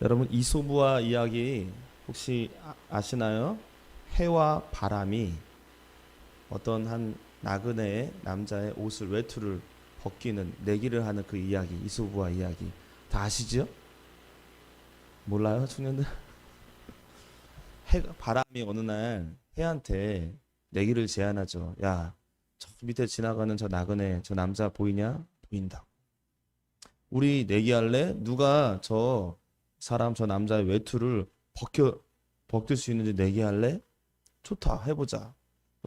여러분 이솝우와 이야기 혹시 아시나요? 해와 바람이 어떤 한 나그네의 남자의 옷을 외투를 벗기는 내기를 하는 그 이야기, 이솝우와 이야기 다 아시죠? 몰라요, 청년들? 바람이 어느 날 해한테 내기를 제안하죠. 야, 저 밑에 지나가는 저 나그네 저 남자 보이냐? 보인다. 우리 내기할래? 누가 저 사람 저 남자의 외투를 벗길 수 있는지 내기할래? 좋다, 해보자.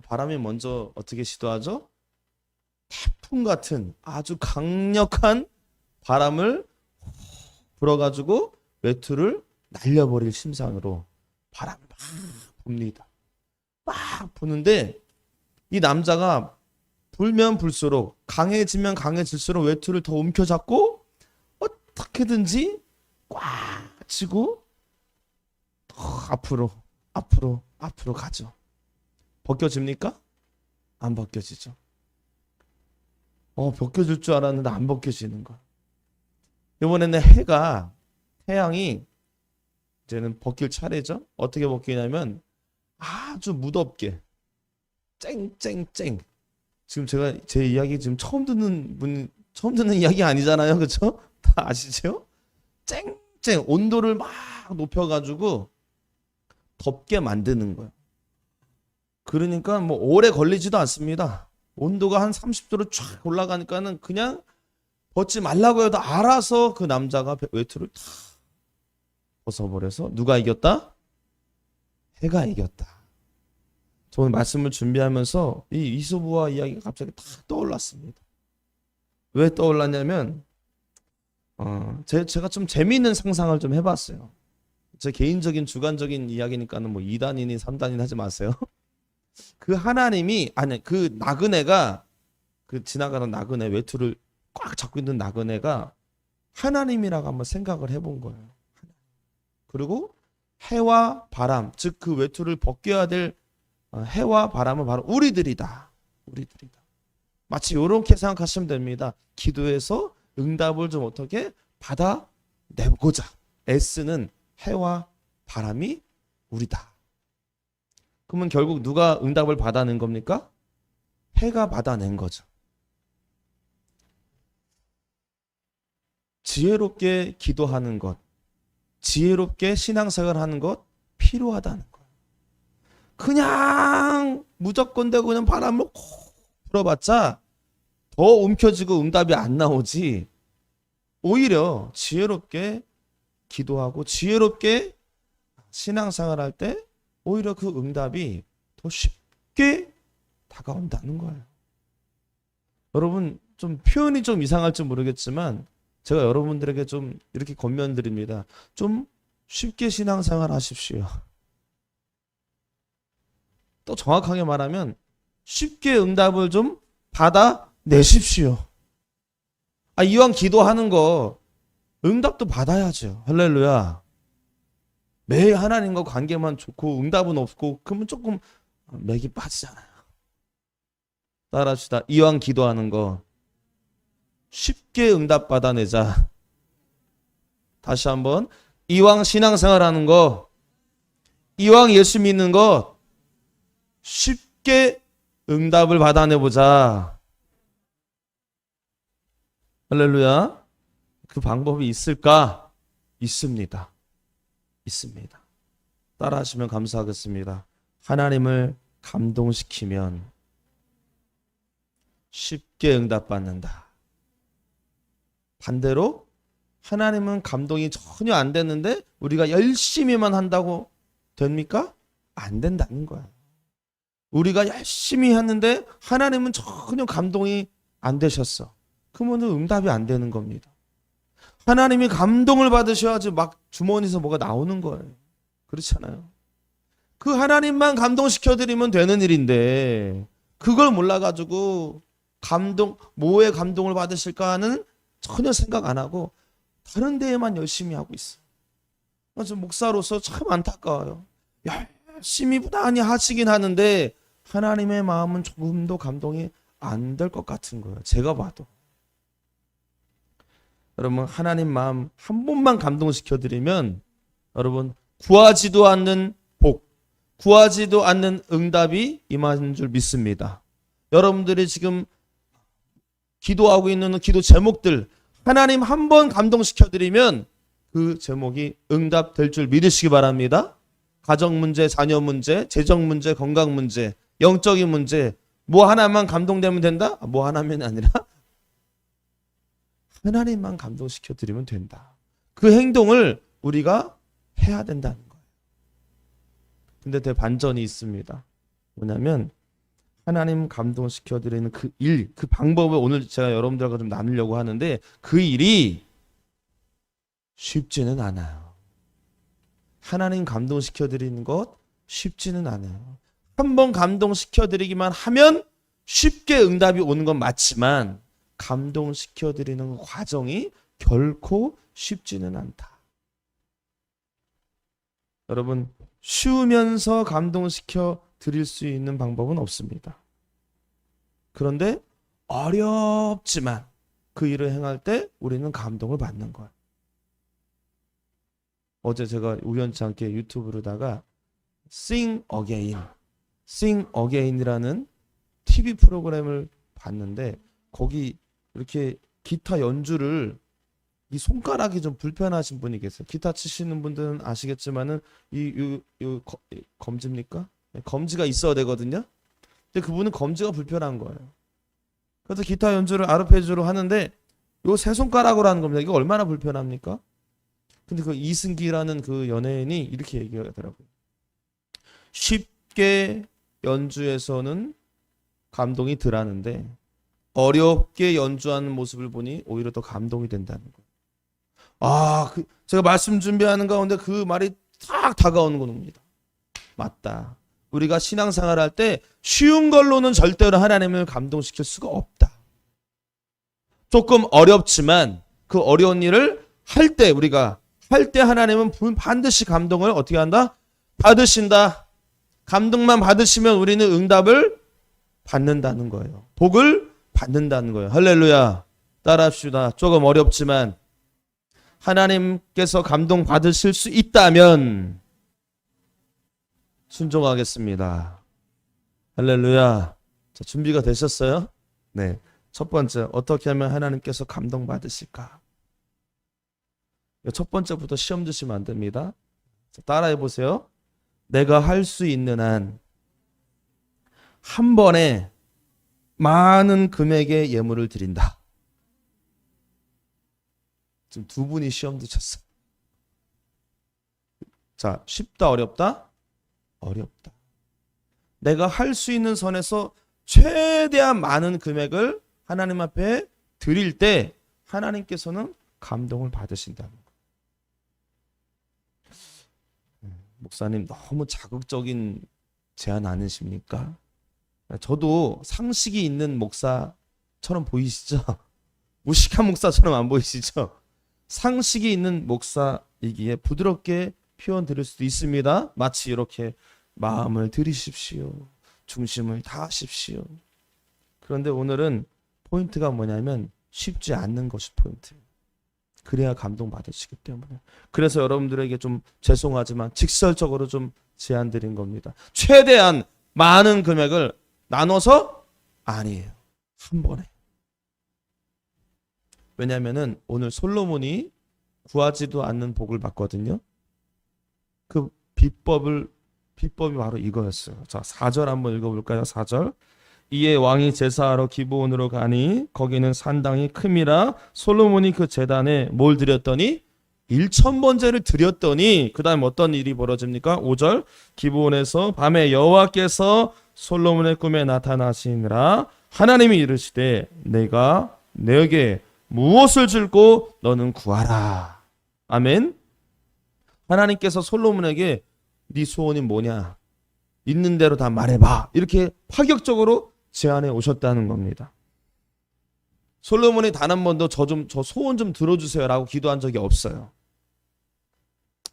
바람이 먼저 어떻게 시도하죠? 태풍 같은 아주 강력한 바람을 불어가지고 외투를 날려버릴 심상으로 바람이 막 붑니다. 막 부는데 이 남자가 불면 불수록 강해지면 강해질수록 외투를 더 움켜잡고 어떻게든지 꽉 쥐고 더 앞으로 가죠. 벗겨집니까? 안 벗겨지죠. 벗겨질 줄 알았는데 안 벗겨지는 거. 이번에는 태양이 이제는 벗길 차례죠. 어떻게 벗기냐면 아주 무덥게 쨍쨍쨍. 지금 제가 제 이야기 지금 처음 듣는 이야기 아니잖아요, 그렇죠? 다 아시죠? 쨍쨍 온도를 막 높여가지고 덥게 만드는 거예요. 그러니까 뭐 오래 걸리지도 않습니다. 온도가 한 30도로 쫙 올라가니까는 그냥 벗지 말라고 해도 알아서 그 남자가 외투를 다 벗어버려서 누가 이겼다? 해가 이겼다. 저는 말씀을 준비하면서 이 이솝우와 이야기가 갑자기 다 떠올랐습니다. 왜 떠올랐냐면 제가 좀 재미있는 상상을 좀 해봤어요. 제 개인적인 주관적인 이야기니까는 뭐 2단이니 3단이니 하지 마세요. 그 나그네가 그 지나가는 나그네 외투를 꽉 잡고 있는 나그네가 하나님이라고 한번 생각을 해본 거예요. 그리고 해와 바람, 즉 그 외투를 벗겨야 될 해와 바람은 바로 우리들이다. 마치 이렇게 생각하시면 됩니다. 기도해서 응답을 좀 어떻게 받아내고자 애쓰는 해와 바람이 우리다. 그러면 결국 누가 응답을 받아낸 겁니까? 해가 받아낸 거죠. 지혜롭게 기도하는 것, 지혜롭게 신앙생활 하는 것 필요하다는 거예요. 그냥 무조건 되고 그냥 바람을 콕 불어봤자 더 움켜쥐고 응답이 안 나오지. 오히려 지혜롭게 기도하고 지혜롭게 신앙생활 할 때 오히려 그 응답이 더 쉽게 다가온다는 거예요. 여러분 좀 표현이 좀 이상할지 모르겠지만 제가 여러분들에게 좀 이렇게 권면드립니다. 좀 쉽게 신앙생활 하십시오. 또 정확하게 말하면 쉽게 응답을 좀 받아내십시오. 이왕 기도하는 거 응답도 받아야죠. 할렐루야. 매일 하나님과 관계만 좋고 응답은 없고 그러면 조금 맥이 빠지잖아요. 따라합시다. 이왕 기도하는 거 쉽게 응답 받아내자. 다시 한번 이왕 신앙생활하는 거 이왕 예수 믿는 거 쉽게 응답을 받아내보자. 할렐루야. 그 방법이 있을까? 있습니다. 따라하시면 감사하겠습니다. 하나님을 감동시키면 쉽게 응답받는다. 반대로 하나님은 감동이 전혀 안 됐는데 우리가 열심히만 한다고 됩니까? 안 된다는 거야. 우리가 열심히 했는데 하나님은 전혀 감동이 안 되셨어. 그러면 응답이 안 되는 겁니다. 하나님이 감동을 받으셔야지 막 주머니에서 뭐가 나오는 거예요. 그렇잖아요. 그 하나님만 감동시켜드리면 되는 일인데 그걸 몰라가지고 뭐에 감동을 받으실까 하는 전혀 생각 안 하고 다른 데에만 열심히 하고 있어요. 저 목사로서 참 안타까워요. 열심히 부단히 하시긴 하는데 하나님의 마음은 조금도 감동이 안 될 것 같은 거예요. 제가 봐도. 여러분 하나님 마음 한 번만 감동시켜 드리면 여러분 구하지도 않는 복, 구하지도 않는 응답이 임하는 줄 믿습니다. 여러분들이 지금 기도하고 있는 기도 제목들 하나님 한 번 감동시켜 드리면 그 제목이 응답될 줄 믿으시기 바랍니다. 가정 문제, 자녀 문제, 재정 문제, 건강 문제, 영적인 문제 뭐 하나만 감동되면 된다? 뭐 하나면 아니라 하나님만 감동시켜 드리면 된다. 그 행동을 우리가 해야 된다는 거예요. 근데 대반전이 있습니다. 뭐냐면 하나님 감동시켜 드리는 그 일, 그 방법을 오늘 제가 여러분들과 좀 나누려고 하는데 그 일이 쉽지는 않아요. 하나님 감동시켜 드리는 것 쉽지는 않아요. 한번 감동시켜 드리기만 하면 쉽게 응답이 오는 건 맞지만 감동시켜 드리는 과정이 결코 쉽지는 않다. 여러분, 쉬우면서 감동시켜 드릴 수 있는 방법은 없습니다. 그런데 어렵지만 그 일을 행할 때 우리는 감동을 받는 거예요. 어제 제가 우연치 않게 유튜브로다가 Sing Again이라는 TV 프로그램을 봤는데 거기 이렇게 기타 연주를 이 손가락이 좀 불편하신 분이 계세요. 기타 치시는 분들은 아시겠지만은 검지입니까? 검지가 있어야 되거든요. 근데 그분은 검지가 불편한 거예요. 그래서 기타 연주를 아르페지오로 하는데 요 세 손가락으로 하는 겁니다. 이거 얼마나 불편합니까? 근데 그 이승기라는 그 연예인이 이렇게 얘기하더라고요. 쉽게 연주에서는 감동이 덜하는데 어렵게 연주하는 모습을 보니 오히려 더 감동이 된다는 거예요. 제가 말씀 준비하는 가운데 그 말이 딱 다가오는 겁니다. 맞다. 우리가 신앙생활 할 때 쉬운 걸로는 절대로 하나님을 감동시킬 수가 없다. 조금 어렵지만 그 어려운 일을 할 때 하나님은 반드시 감동을 어떻게 한다? 받으신다. 감동만 받으시면 우리는 응답을 받는다는 거예요. 복을 받는다는 거예요. 할렐루야. 따라합시다. 조금 어렵지만 하나님께서 감동 받으실 수 있다면 순종하겠습니다. 할렐루야. 자, 준비가 되셨어요? 네. 첫 번째, 어떻게 하면 하나님께서 감동 받으실까? 첫 번째부터 시험 드시면 안 됩니다. 자, 따라해 보세요. 내가 할 수 있는 한 한 번에 많은 금액의 예물을 드린다. 지금 두 분이 시험 드셨어요. 자, 쉽다, 어렵다? 어렵다. 내가 할 수 있는 선에서 최대한 많은 금액을 하나님 앞에 드릴 때 하나님께서는 감동을 받으신다는 거예요. 목사님 너무 자극적인 제안 아니십니까? 저도 상식이 있는 목사처럼 보이시죠? 무식한 목사처럼 안 보이시죠? 상식이 있는 목사이기에 부드럽게 표현 드릴 수도 있습니다. 마치 이렇게 마음을 들이십시오. 중심을 다하십시오. 그런데 오늘은 포인트가 뭐냐면 쉽지 않는 것이 포인트예요. 그래야 감동받으시기 때문에. 그래서 여러분들에게 좀 죄송하지만 직설적으로 좀 제안 드린 겁니다. 최대한 많은 금액을 나눠서 아니에요. 한 번에. 왜냐하면은 오늘 솔로몬이 구하지도 않는 복을 받거든요. 그 비법이 바로 이거였어요. 자, 4절 한번 읽어볼까요? 4절. 이에 왕이 제사하러 기브온으로 가니 거기는 산당이 큼이라 솔로몬이 그 제단에 뭘 드렸더니 1,000번제를 드렸더니 그 다음 어떤 일이 벌어집니까? 5절. 기브온에서 밤에 여호와께서 솔로몬의 꿈에 나타나시니라 하나님이 이르시되 내가 내게 무엇을 줄고 너는 구하라. 아멘. 하나님께서 솔로몬에게 네 소원이 뭐냐? 있는 대로 다 말해봐. 이렇게 파격적으로 제안해 오셨다는 겁니다. 솔로몬이 단 한 번도 저 소원 좀 들어주세요 라고 기도한 적이 없어요.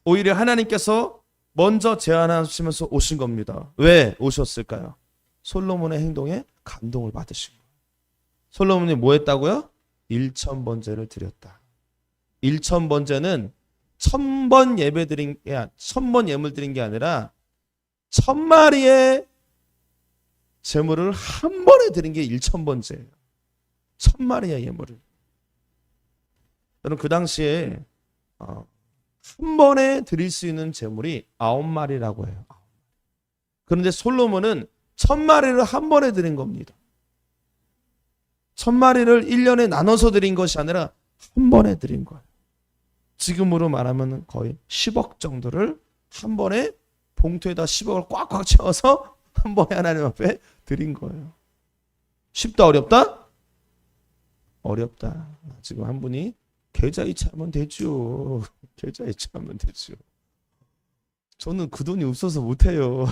오히려 하나님께서 먼저 제안하시면서 오신 겁니다. 왜 오셨을까요? 솔로몬의 행동에 감동을 받으신 거예요. 솔로몬이 뭐 했다고요? 1,000번제를 드렸다. 1,000번째는 1,000번 예배 드린 게 1,000번 예물 드린 게 아니라 1,000마리의 제물을 한 번에 드린 게 1,000번째예요. 1,000마리의 예물을. 여러분 그 당시에 한 번에 드릴 수 있는 제물이 9마리라고 해요. 그런데 솔로몬은 1,000마리를 한 번에 드린 겁니다. 1,000마리를 1년에 나눠서 드린 것이 아니라 한 번에 드린 거예요. 지금으로 말하면 거의 10억 정도를 한 번에 봉투에다 10억을 꽉꽉 채워서 한 번에 하나님 앞에 드린 거예요. 쉽다 어렵다? 어렵다. 지금 한 분이 계좌이체하면 되죠. 계좌이체하면 되죠. 저는 그 돈이 없어서 못해요.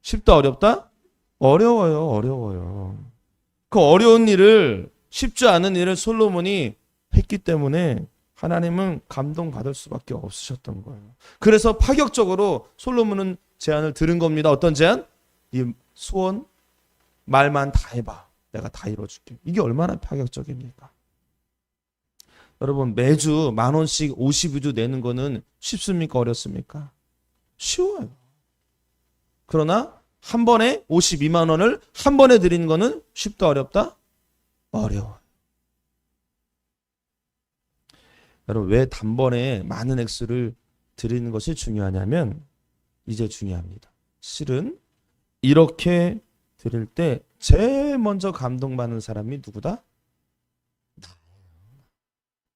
쉽다 어렵다? 어려워요. 어려워요. 그 어려운 일을 쉽지 않은 일을 솔로몬이 했기 때문에 하나님은 감동받을 수밖에 없으셨던 거예요. 그래서 파격적으로 솔로몬은 제안을 들은 겁니다. 어떤 제안? 이 소원 말만 다 해봐. 내가 다 이뤄줄게. 이게 얼마나 파격적입니까? 여러분 매주 10,000원씩 52주 내는 거는 쉽습니까? 어렵습니까? 쉬워요. 그러나 한 번에 52만 원을 한 번에 드리는 거는 쉽다 어렵다? 어려워요. 여러분 왜 단번에 많은 액수를 드리는 것이 중요하냐면 이제 중요합니다. 실은 이렇게 드릴 때 제일 먼저 감동받는 사람이 누구다?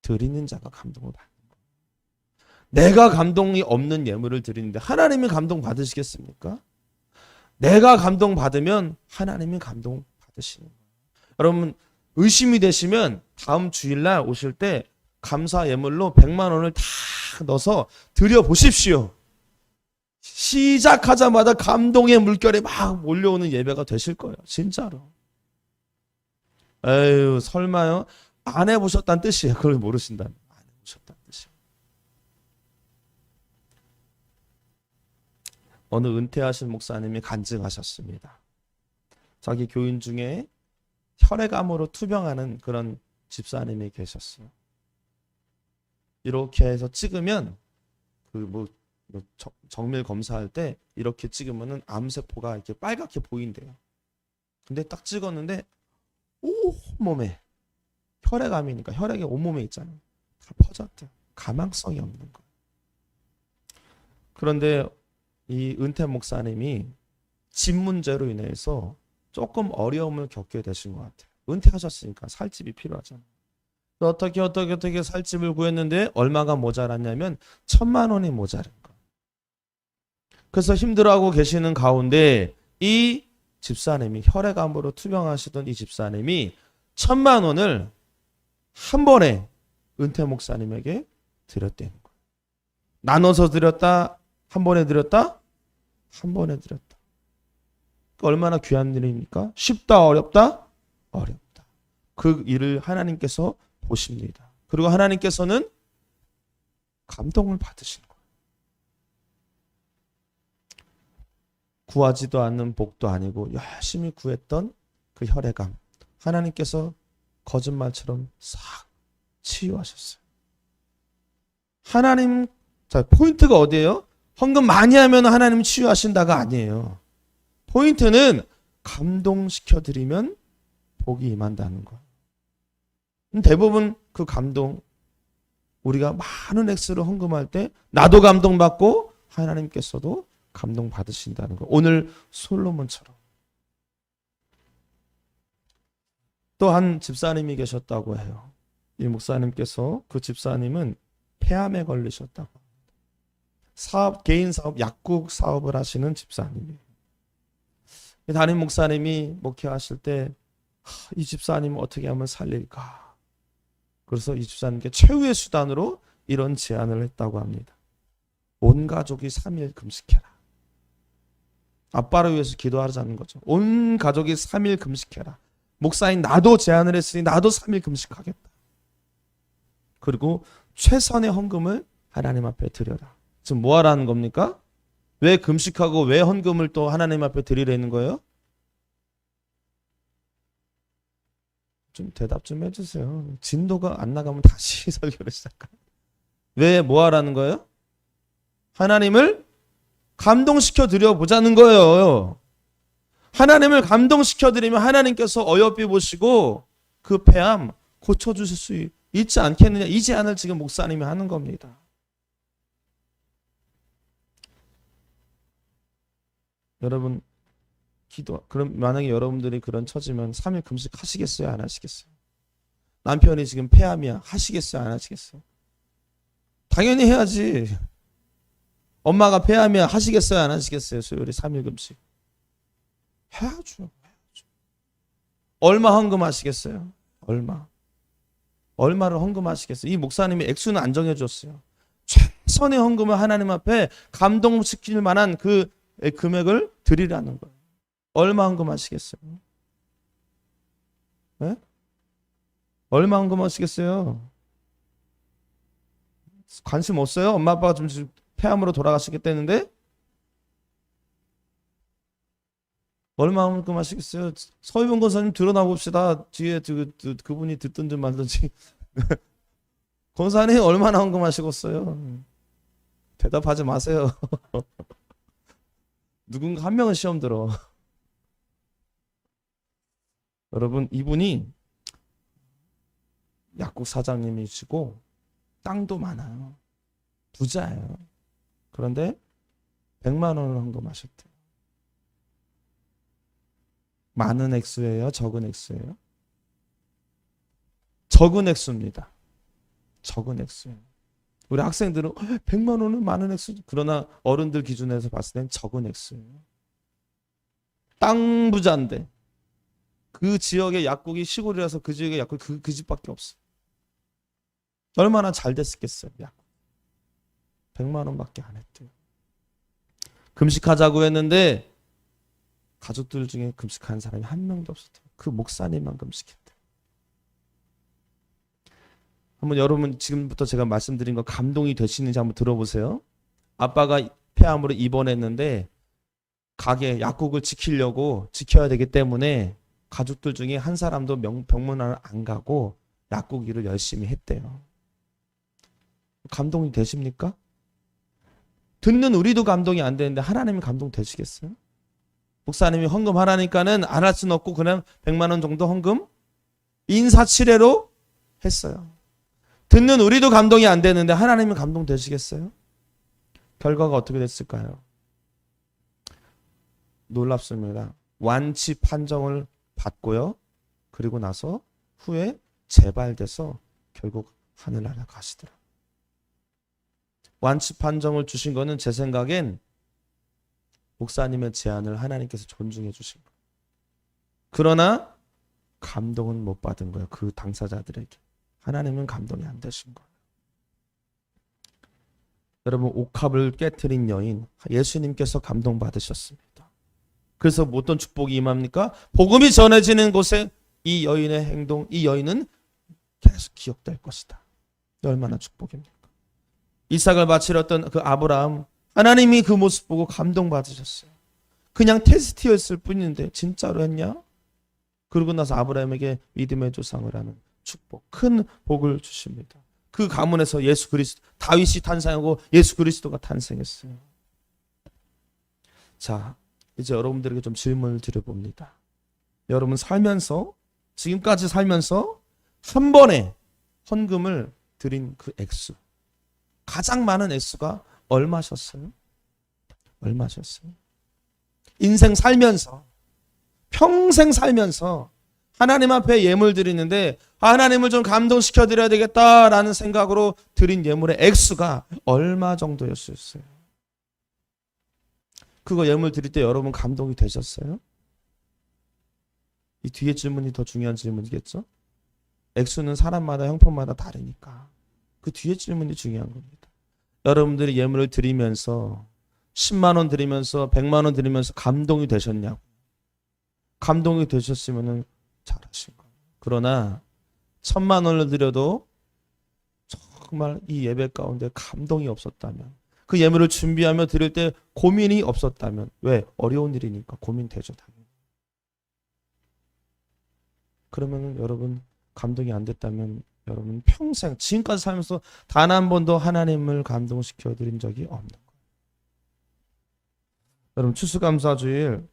드리는 자가 감동을 받는 거예요. 내가 감동이 없는 예물을 드리는데 하나님이 감동 받으시겠습니까? 내가 감동 받으면 하나님이 감동 받으시는 거예요. 여러분 의심이 되시면 다음 주일날 오실 때 감사 예물로 100만 원을 다 넣어서 드려 보십시오. 시작하자마자 감동의 물결이 막 몰려오는 예배가 되실 거예요. 진짜로. 에휴 설마요? 안 해보셨다는 뜻이에요. 그걸 모르신다면. 안 해보셨다는 뜻이에요. 어느 은퇴하신 목사님이 간증하셨습니다. 자기 교인 중에 혈액암으로 투병하는 그런 집사님이 계셨어요. 이렇게 해서 찍으면 정밀 검사할 때 이렇게 찍으면은 암세포가 이렇게 빨갛게 보인대요. 근데 딱 찍었는데 온몸에 혈액암이니까 혈액이 온몸에 있잖아요. 다 퍼졌대요. 가망성이 없는 거예요. 그런데 이 은퇴 목사님이 집 문제로 인해서 조금 어려움을 겪게 되신 것 같아요. 은퇴하셨으니까 살 집이 필요하잖아요. 어떻게 살 집을 구했는데 얼마가 모자랐냐면 1,000만 원이 모자란 거예요. 그래서 힘들어하고 계시는 가운데 이 집사님이 혈액암으로 투병하시던 이 집사님이 1,000만 원을 한 번에 은퇴 목사님에게 드렸다는 거예요. 나눠서 드렸다? 한 번에 드렸다? 한 번에 드렸다. 얼마나 귀한 일입니까? 쉽다 어렵다? 어렵다. 그 일을 하나님께서 보십니다. 그리고 하나님께서는 감동을 받으신 거예요. 구하지도 않는 복도 아니고 열심히 구했던 그 혈액암 하나님께서 거짓말처럼 싹 치유하셨어요. 하나님 자 포인트가 어디예요? 헌금 많이 하면 하나님 치유하신다가 아니에요. 포인트는 감동시켜드리면 복이 임한다는 거예요. 대부분 그 감동 우리가 많은 액수를 헌금할 때 나도 감동받고 하나님께서도 감동받으신다는 거예요. 오늘 솔로몬처럼. 또 한 집사님이 계셨다고 해요. 이 목사님께서 그 집사님은 폐암에 걸리셨다고 합니다. 개인 사업, 약국 사업을 하시는 집사님이에요. 담임 목사님이 목회하실 때 이 집사님을 어떻게 하면 살릴까? 그래서 이 집사님께 최후의 수단으로 이런 제안을 했다고 합니다. 온 가족이 3일 금식해라. 아빠를 위해서 기도하자는 거죠. 온 가족이 3일 금식해라. 목사인 나도 제안을 했으니 나도 3일 금식하겠다. 그리고 최선의 헌금을 하나님 앞에 드려라. 지금 뭐 하라는 겁니까? 왜 금식하고 왜 헌금을 또 하나님 앞에 드리라는 거예요? 좀 대답 좀 해주세요. 진도가 안 나가면 다시 설교를 시작합니다. 왜 뭐 하라는 거예요? 하나님을 감동시켜 드려 보자는 거예요. 하나님을 감동시켜 드리면 하나님께서 어여삐 보시고 그 폐암 고쳐주실 수 있지 않겠느냐, 이 제안을 지금 목사님이 하는 겁니다. 여러분 그럼 만약에 여러분들이 그런 처지면 3일 금식 하시겠어요? 안 하시겠어요? 남편이 지금 폐암이야, 하시겠어요? 안 하시겠어요? 당연히 해야지. 엄마가 폐암이야, 하시겠어요? 안 하시겠어요? 수요일에 3일 금식 해야죠. 얼마 헌금하시겠어요? 얼마를 헌금하시겠어요? 이 목사님이 액수는 안 정해줬어요. 최선의 헌금을 하나님 앞에 감동시킬 만한 그 금액을 드리라는 거예요. 얼마 헌금하시겠어요? 네? 얼마 헌금하시겠어요? 관심 없어요? 엄마 아빠가 좀 폐암으로 돌아가시겠다는데 얼마 헌금하시겠어요? 서희봉 권사님 드러나 봅시다. 뒤에 그분이 듣든지 말든지. 권사님 얼마나 헌금하시겠어요? 대답하지 마세요. 누군가 한 명은 시험 들어. 여러분, 이분이 약국 사장님이시고 땅도 많아요. 부자예요. 그런데 100만 원을 헌금하셨대요. 많은 액수예요? 적은 액수예요? 적은 액수입니다. 적은 액수예요. 우리 학생들은 100만 원은 많은 액수. 그러나 어른들 기준에서 봤을 땐 적은 액수예요. 땅 부자인데 그 지역의 약국이 시골이라서 그 지역의 약국이 그 집밖에 없어. 얼마나 잘 됐겠어요. 약국. 100만 원밖에 안 했대요. 금식하자고 했는데 가족들 중에 금식하는 사람이 한 명도 없었대요. 그 목사님만 금식했대요. 한번 여러분 지금부터 제가 말씀드린 거 감동이 되시는지 한번 들어보세요. 아빠가 폐암으로 입원했는데 가게 약국을 지켜야 되기 때문에 가족들 중에 한 사람도 병문안을 안 가고 약국 일을 열심히 했대요. 감동이 되십니까? 듣는 우리도 감동이 안 되는데 하나님이 감동 되시겠어요? 목사님이 헌금하라니까는 안 할 수는 없고 그냥 100만 원 정도 헌금 인사치레로 했어요. 듣는 우리도 감동이 안 되는데 하나님이 감동 되시겠어요? 결과가 어떻게 됐을까요? 놀랍습니다. 완치 판정을 받고요. 그리고 나서 후에 재발돼서 결국 하늘나라 가시더라고요. 완치 판정을 주신 거는 제 생각엔 목사님의 제안을 하나님께서 존중해 주신 거예요. 그러나 감동은 못 받은 거예요. 그 당사자들에게. 하나님은 감동이 안 되신 거예요. 여러분, 옥합을 깨트린 여인, 예수님께서 감동받으셨습니다. 그래서 어떤 축복이 임합니까? 복음이 전해지는 곳에 이 여인의 행동, 이 여인은 계속 기억될 것이다. 얼마나 축복입니까? 이삭을 바치러 했던 그 아브라함, 하나님이 그 모습 보고 감동받으셨어요. 그냥 테스트였을 뿐인데 진짜로 했냐? 그러고 나서 아브라함에게 믿음의 조상을 하는 축복, 큰 복을 주십니다. 그 가문에서 예수 그리스도, 다윗이 탄생하고 예수 그리스도가 탄생했어요. 자, 이제 여러분들에게 좀 질문을 드려봅니다. 여러분 살면서, 지금까지 살면서 한 번에 헌금을 드린 그 액수, 가장 많은 액수가 얼마셨어요? 얼마셨어요? 인생 살면서, 평생 살면서 하나님 앞에 예물 드리는데 하나님을 좀 감동시켜 드려야 되겠다라는 생각으로 드린 예물의 액수가 얼마 정도였어요? 그거 예물 드릴 때 여러분 감동이 되셨어요? 이 뒤에 질문이 더 중요한 질문이겠죠? 액수는 사람마다 형편마다 다르니까 그 뒤에 질문이 중요한 겁니다. 여러분들이 예물을 드리면서 10만 원 드리면서 100만 원 드리면서 감동이 되셨냐고. 감동이 되셨으면 잘하신 거예요. 그러나 1000만 원을 드려도 정말 이 예배 가운데 감동이 없었다면, 그 예물을 준비하며 드릴 때 고민이 없었다면, 왜? 어려운 일이니까 고민되죠, 당연히. 그러면 여러분 감동이 안 됐다면 여러분 평생 지금까지 살면서 단 한 번도 하나님을 감동시켜 드린 적이 없는 거예요. 여러분 추수감사주일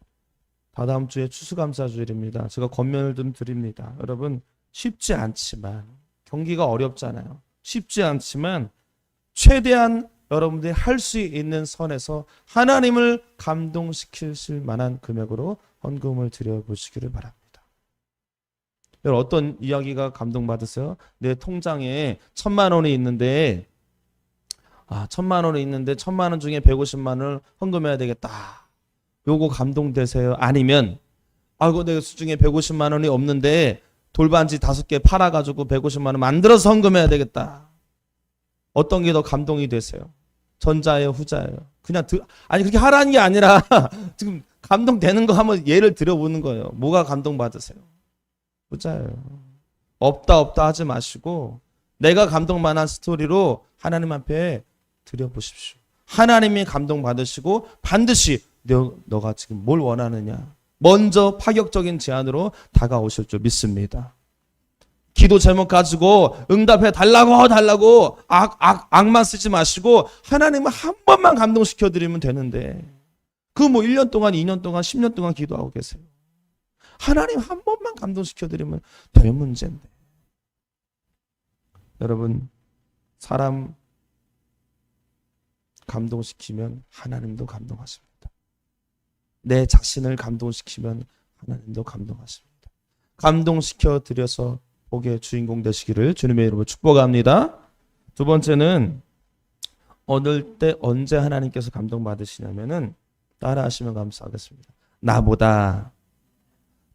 다다음 주에 추수감사주일입니다. 제가 권면을 좀 드립니다. 여러분 쉽지 않지만 경기가 어렵잖아요. 쉽지 않지만 최대한 여러분들이 할 수 있는 선에서 하나님을 감동시키실 만한 금액으로 헌금을 드려보시기를 바랍니다. 여러분 어떤 이야기가 감동받으세요? 내 통장에 1,000만 원이 있는데 1,000만 원이 있는데 1,000만 원 중에 150만 원을 헌금해야 되겠다. 요거 감동되세요? 아니면 내 수중에 150만 원이 없는데 돌반지 5개 팔아가지고 150만 원 만들어서 헌금해야 되겠다. 어떤 게 더 감동이 되세요? 전자예요, 후자예요? 그냥 그렇게 하라는 게 아니라 지금 감동되는 거 한번 예를 들어보는 거예요. 뭐가 감동받으세요? 후자예요. 없다 하지 마시고 내가 감동만한 스토리로 하나님 앞에 드려보십시오. 하나님이 감동받으시고 반드시 너가 지금 뭘 원하느냐 먼저 파격적인 제안으로 다가오실 줄 믿습니다. 기도 제목 가지고 응답해 달라고 악만 쓰지 마시고 하나님을 한 번만 감동시켜 드리면 되는데 1년 동안 2년 동안 10년 동안 기도하고 계세요. 하나님 한 번만 감동시켜 드리면 될 문제인데. 여러분 사람 감동시키면 하나님도 감동하십니다. 내 자신을 감동시키면 하나님도 감동하십니다. 감동시켜 드려서 복의 주인공 되시기를 주님의 이름으로 축복합니다. 두 번째는 얻을 때 언제 하나님께서 감동받으시냐면은 따라하시면 감사하겠습니다. 나보다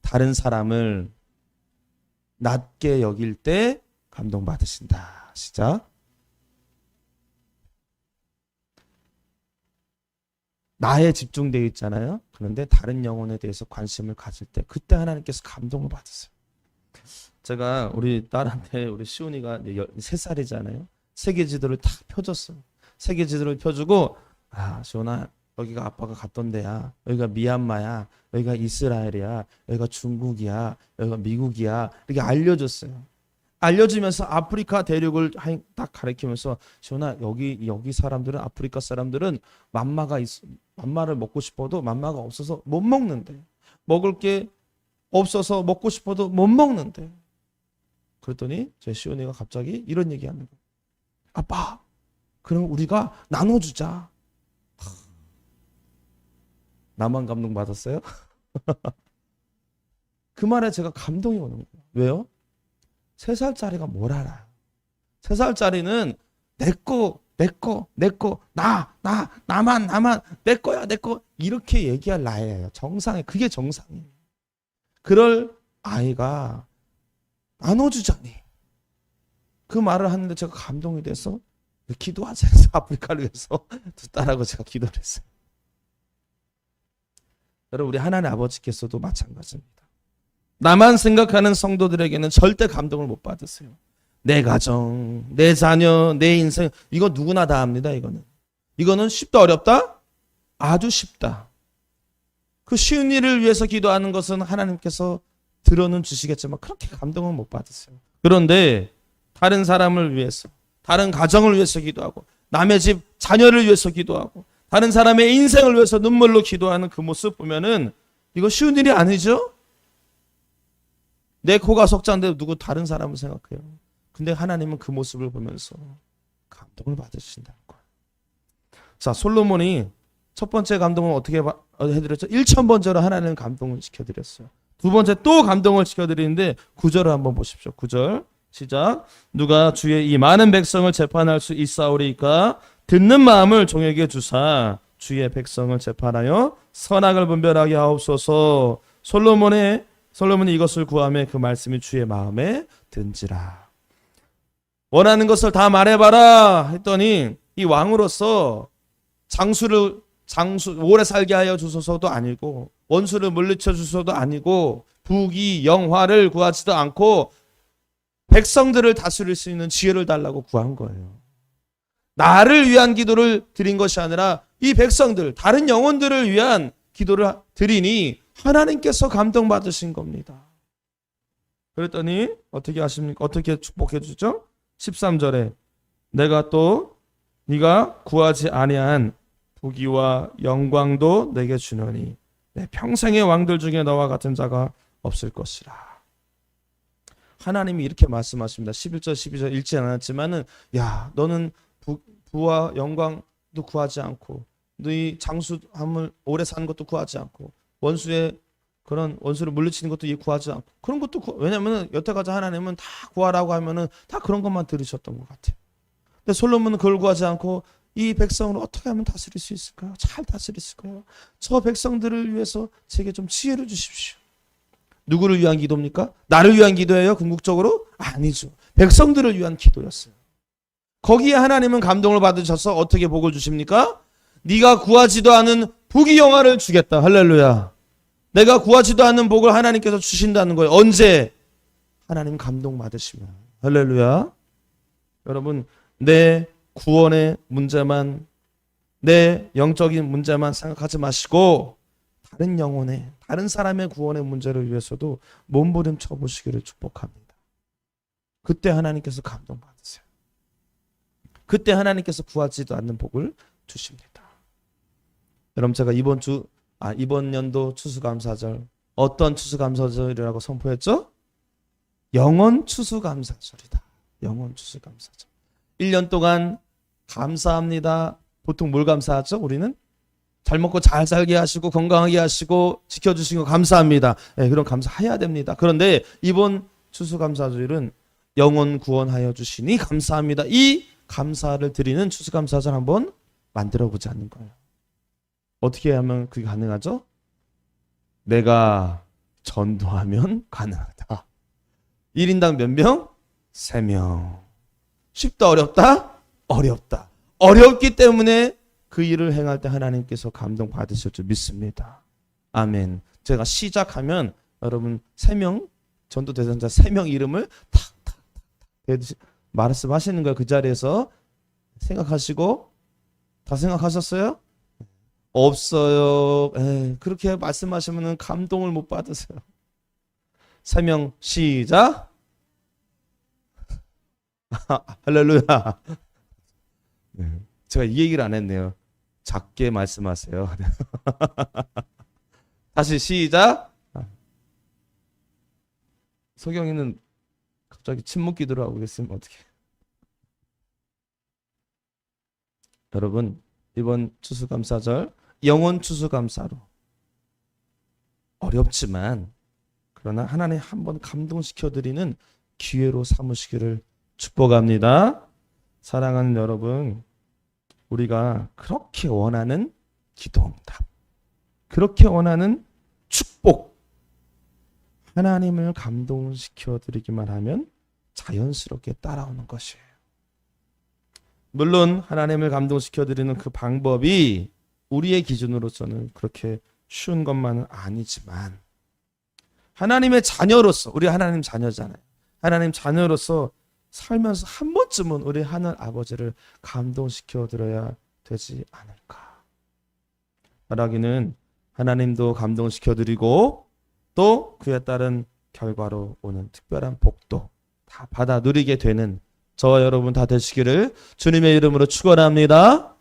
다른 사람을 낮게 여길 때 감동받으신다. 시작. 나에 집중되어 있잖아요. 그런데 다른 영혼에 대해서 관심을 가질 때 그때 하나님께서 감동을 받으세요. 제가 우리 딸한테 우리 시온이가 3살이잖아요. 세계지도를 딱 펴줬어요. 세계지도를 펴주고 시온아 여기가 아빠가 갔던 데야. 여기가 미얀마야. 여기가 이스라엘이야. 여기가 중국이야. 여기가 미국이야. 이렇게 알려줬어요. 알려주면서 아프리카 대륙을 딱 가리키면서 시온아 여기 사람들은 아프리카 사람들은 만마를 먹고 싶어도 만마가 없어서 못 먹는데 먹을 게 없어서 먹고 싶어도 못 먹는데 그랬더니 제 시온이가 갑자기 이런 얘기하는 거예요. 아빠 그럼 우리가 나눠주자. 나만 감동받았어요? 그 말에 제가 감동이 오는 거예요. 왜요? 3살짜리가 뭘 알아요? 3살짜리는 내거 나만 내 거야 내 거 이렇게 얘기할 나이예요. 정상에 그게 정상이에요. 그럴 아이가 나눠주자니 그 말을 하는데 제가 감동이 돼서 기도하자 해서 아프리카를 위해서 두 딸하고 제가 기도를 했어요. 여러분 우리 하나님 아버지께서도 마찬가지입니다. 나만 생각하는 성도들에게는 절대 감동을 못 받으세요. 내 가정, 내 자녀, 내 인생 이거 누구나 다 합니다. 이거는 쉽다 어렵다? 아주 쉽다. 그 쉬운 일을 위해서 기도하는 것은 하나님께서 들어는 주시겠지만 그렇게 감동은 못 받으세요. 그런데 다른 사람을 위해서 다른 가정을 위해서 기도하고 남의 집 자녀를 위해서 기도하고 다른 사람의 인생을 위해서 눈물로 기도하는 그 모습 보면은 이거 쉬운 일이 아니죠? 내 코가 석자인데 누구 다른 사람을 생각해요. 근데 하나님은 그 모습을 보면서 감동을 받으신다는 거예요. 자, 솔로몬이 첫 번째 감동은 어떻게 해드렸죠? 1000번째로 하나님은 감동을 시켜드렸어요. 두 번째 또 감동을 시켜드리는데 9절을 한번 보십시오. 9절 시작. 누가 주의 이 많은 백성을 재판할 수 있사오리까 듣는 마음을 종에게 주사 주의 백성을 재판하여 선악을 분별하게 하옵소서. 솔로몬이 이것을 구하며 그 말씀이 주의 마음에 든지라. 원하는 것을 다 말해봐라 했더니 이 왕으로서 오래 살게 하여 주소서도 아니고 원수를 물리쳐 주소서도 아니고 부귀 영화를 구하지도 않고 백성들을 다스릴 수 있는 지혜를 달라고 구한 거예요. 나를 위한 기도를 드린 것이 아니라 이 백성들 다른 영혼들을 위한 기도를 드리니 하나님께서 감동받으신 겁니다. 그랬더니 어떻게 하십니까? 어떻게 축복해 주죠? 13절에 내가 또 네가 구하지 아니한 부귀와 영광도 내게 주노니 내 평생의 왕들 중에 너와 같은 자가 없을 것이라. 하나님이 이렇게 말씀하십니다. 11절 12절 읽지 않았지만은 야 너는 부와 영광도 구하지 않고 너희 장수함을 오래 사는 것도 구하지 않고 원수의 그런 원수를 물리치는 것도 구하지 않고 그런 것도 왜냐면은 여태까지 하나님은 다 구하라고 하면은 다 그런 것만 들으셨던 것 같아요. 근데 솔로몬은 그걸 구하지 않고 이 백성을 어떻게 하면 다스릴 수 있을까요? 잘 다스릴 수 있을까요? 저 백성들을 위해서 제게 좀 지혜를 주십시오. 누구를 위한 기도입니까? 나를 위한 기도예요? 궁극적으로? 아니죠. 백성들을 위한 기도였어요. 거기에 하나님은 감동을 받으셔서 어떻게 복을 주십니까? 네가 구하지도 않은 부귀 영화를 주겠다. 할렐루야. 내가 구하지도 않는 복을 하나님께서 주신다는 거예요. 언제? 하나님 감동 받으시면. 할렐루야. 여러분 내 구원의 문제만 내 영적인 문제만 생각하지 마시고 다른 영혼의 다른 사람의 구원의 문제를 위해서도 몸부림쳐 보시기를 축복합니다. 그때 하나님께서 감동 받으세요. 그때 하나님께서 구하지도 않는 복을 주십니다. 여러분 제가 이번 연도 추수감사절 어떤 추수감사절이라고 선포했죠? 영원 추수감사절이다. 영원 추수감사절. 1년 동안 감사합니다. 보통 뭘 감사하죠? 우리는 잘 먹고 잘 살게 하시고 건강하게 하시고 지켜주시고 감사합니다. 네, 그럼 감사해야 됩니다. 그런데 이번 추수감사절은 영원 구원하여 주시니 감사합니다. 이 감사를 드리는 추수감사절 한번 만들어 보지 않는 거예요. 어떻게 하면 그게 가능하죠? 내가 전도하면 가능하다. 1인당 몇 명? 3명. 쉽다 어렵다? 어렵다. 어렵기 때문에 그 일을 행할 때 하나님께서 감동 받으실 줄 믿습니다. 아멘. 제가 시작하면 여러분 3명 전도 대상자 3명 이름을 탁탁탁 말씀하시는 거예요. 그 자리에서 생각하시고 다 생각하셨어요? 없어요. 그렇게 말씀하시면 감동을 못 받으세요. 3명 시작. 할렐루야. 제가 이 얘기를 안 했네요. 작게 말씀하세요. 다시 시작. 소경이는 갑자기 침묵 기도를 하고 계시면 어떡해. 여러분 이번 추수감사절 영원 추수감사로 어렵지만 그러나 하나님 한번 감동시켜드리는 기회로 삼으시기를 축복합니다. 사랑하는 여러분 우리가 그렇게 원하는 기도응답 그렇게 원하는 축복 하나님을 감동시켜드리기만 하면 자연스럽게 따라오는 것이에요. 물론 하나님을 감동시켜드리는 그 방법이 우리의 기준으로서는 그렇게 쉬운 것만은 아니지만 하나님의 자녀로서 우리 하나님 자녀잖아요. 하나님 자녀로서 살면서 한 번쯤은 우리 하늘 아버지를 감동시켜드려야 되지 않을까. 말하기는 하나님도 감동시켜드리고 또 그에 따른 결과로 오는 특별한 복도 다 받아 누리게 되는 저와 여러분 다 되시기를 주님의 이름으로 축원합니다.